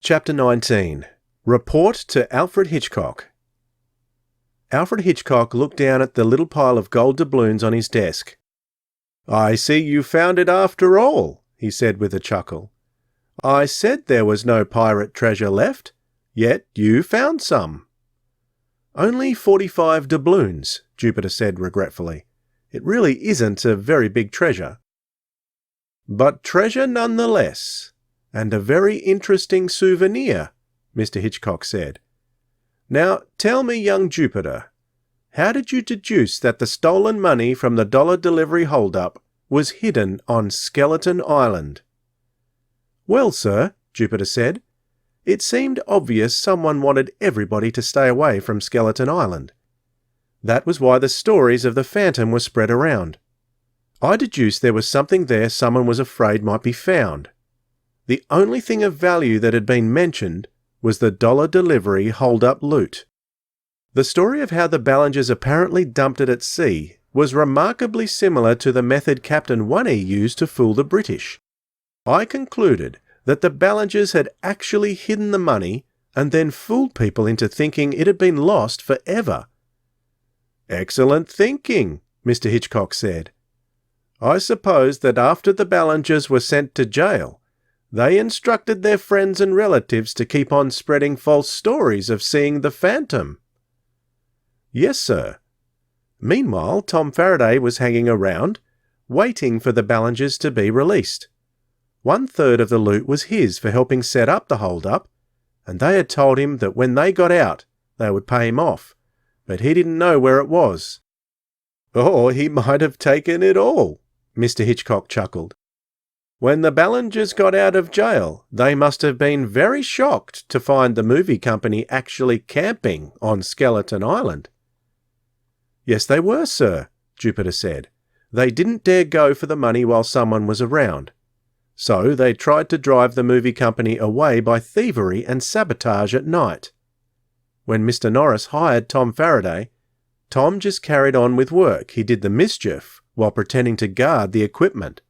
Chapter 19. Report to Alfred Hitchcock. Alfred Hitchcock looked down at the little pile of gold doubloons on his desk. "I see you found it after all," he said with a chuckle. "I said there was no pirate treasure left, yet you found some." "Only 45 doubloons," Jupiter said regretfully. "It really isn't a very big treasure." "But treasure nonetheless, and a very interesting souvenir," Mr. Hitchcock said. "Now tell me, young Jupiter, how did you deduce that the stolen money from the dollar delivery hold-up was hidden on Skeleton Island?" "Well, sir," Jupiter said, "it seemed obvious someone wanted everybody to stay away from Skeleton Island. That was why the stories of the phantom were spread around. I deduced there was something there someone was afraid might be found. The only thing of value that had been mentioned was the dollar delivery hold-up loot. The story of how the Ballingers apparently dumped it at sea was remarkably similar to the method Captain Bunney used to fool the British. I concluded that the Ballingers had actually hidden the money and then fooled people into thinking it had been lost forever." "Excellent thinking," Mr. Hitchcock said. "I suppose that after the Ballingers were sent to jail, they instructed their friends and relatives to keep on spreading false stories of seeing the phantom." "Yes, sir. Meanwhile, Tom Faraday was hanging around, waiting for the Ballingers to be released. 1/3 of the loot was his for helping set up the hold-up, and they had told him that when they got out, they would pay him off, but he didn't know where it was." "Or he might have taken it all," Mr. Hitchcock chuckled. "When the Ballingers got out of jail, they must have been very shocked to find the movie company actually camping on Skeleton Island." "Yes, they were, sir," Jupiter said. "They didn't dare go for the money while someone was around. So they tried to drive the movie company away by thievery and sabotage at night. When Mr. Norris hired Tom Faraday, Tom just carried on with work. He did the mischief while pretending to guard the equipment."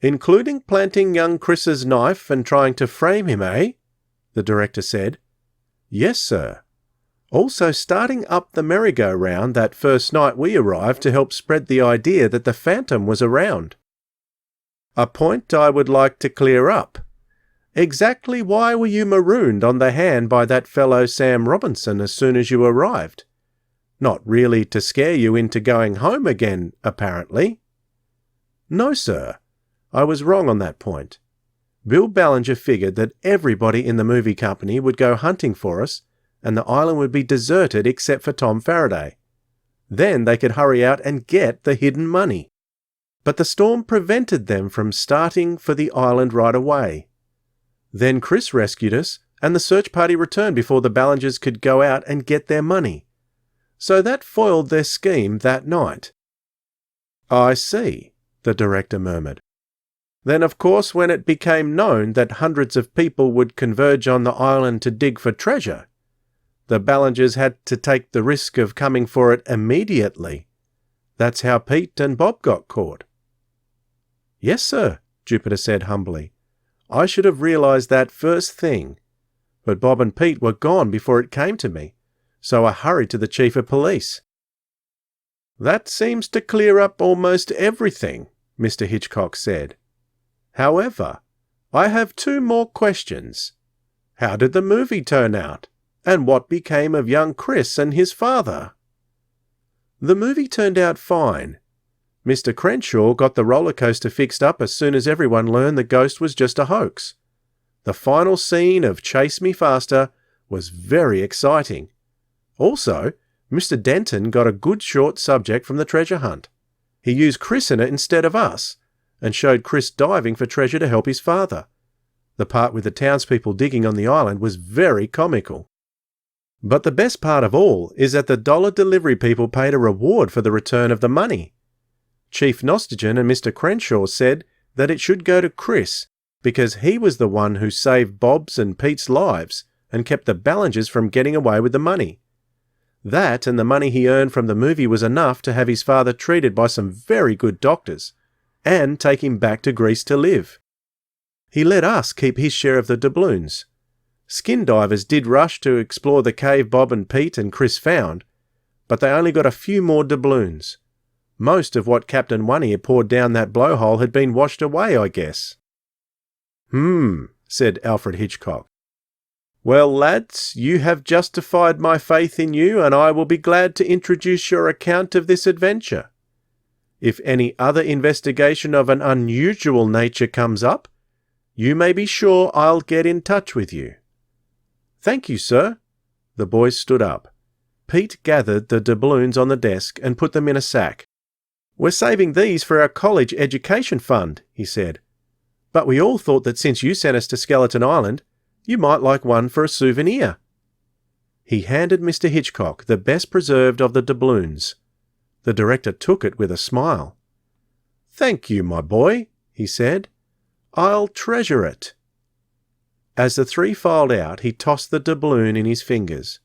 "Including planting young Chris's knife and trying to frame him, eh?" the director said. "Yes, sir. Also starting up the merry-go-round that first night we arrived to help spread the idea that the phantom was around." "A point I would like to clear up. Exactly why were you marooned on the hand by that fellow Sam Robinson as soon as you arrived? Not really to scare you into going home again, apparently." "No, sir. I was wrong on that point. Bill Ballinger figured that everybody in the movie company would go hunting for us and the island would be deserted except for Tom Faraday. Then they could hurry out and get the hidden money. But the storm prevented them from starting for the island right away. Then Chris rescued us and the search party returned before the Ballingers could go out and get their money. So that foiled their scheme that night." "I see," the director murmured. "Then of course when it became known that hundreds of people would converge on the island to dig for treasure, the Ballingers had to take the risk of coming for it immediately. That's how Pete and Bob got caught." "Yes, sir," Jupiter said humbly. "I should have realized that first thing. But Bob and Pete were gone before it came to me, so I hurried to the chief of police." "That seems to clear up almost everything," Mr. Hitchcock said. "However, I have 2 more questions. How did the movie turn out? And what became of young Chris and his father?" "The movie turned out fine. Mr. Crenshaw got the roller coaster fixed up as soon as everyone learned the ghost was just a hoax. The final scene of Chase Me Faster was very exciting. Also, Mr. Denton got a good short subject from the treasure hunt. He used Chris in it instead of us, and showed Chris diving for treasure to help his father. The part with the townspeople digging on the island was very comical. But the best part of all is that the dollar delivery people paid a reward for the return of the money. Chief Nostigen and Mr. Crenshaw said that it should go to Chris because he was the one who saved Bob's and Pete's lives and kept the Ballingers from getting away with the money. That and the money he earned from the movie was enough to have his father treated by some very good doctors and take him back to Greece to live. He let us keep his share of the doubloons, Skin divers did rush to explore the cave Bob and Pete and Chris found, but they only got a few more doubloons. Most of what Captain Bunney had poured down that blowhole had been washed away, I guess. Said Alfred Hitchcock. Well, lads, you have justified my faith in you, and I will be glad to introduce your account of this adventure. If any other investigation of an unusual nature comes up, you may be sure I'll get in touch with you. Thank you, sir. The boys stood up. Pete gathered the doubloons on the desk and put them in a sack. We're saving these for our college education fund, he said. But we all thought that since you sent us to Skeleton Island, you might like one for a souvenir. He handed Mr. Hitchcock the best preserved of the doubloons. The director took it with a smile. Thank you, my boy, he said. I'll treasure it. As the three filed out, he tossed the doubloon in his fingers.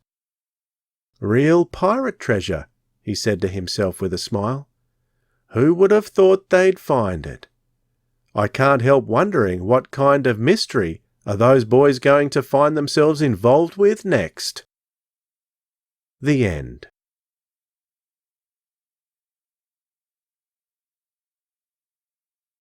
Real pirate treasure, he said to himself with a smile. Who would have thought they'd find it? I can't help wondering what kind of mystery are those boys going to find themselves involved with next. The end.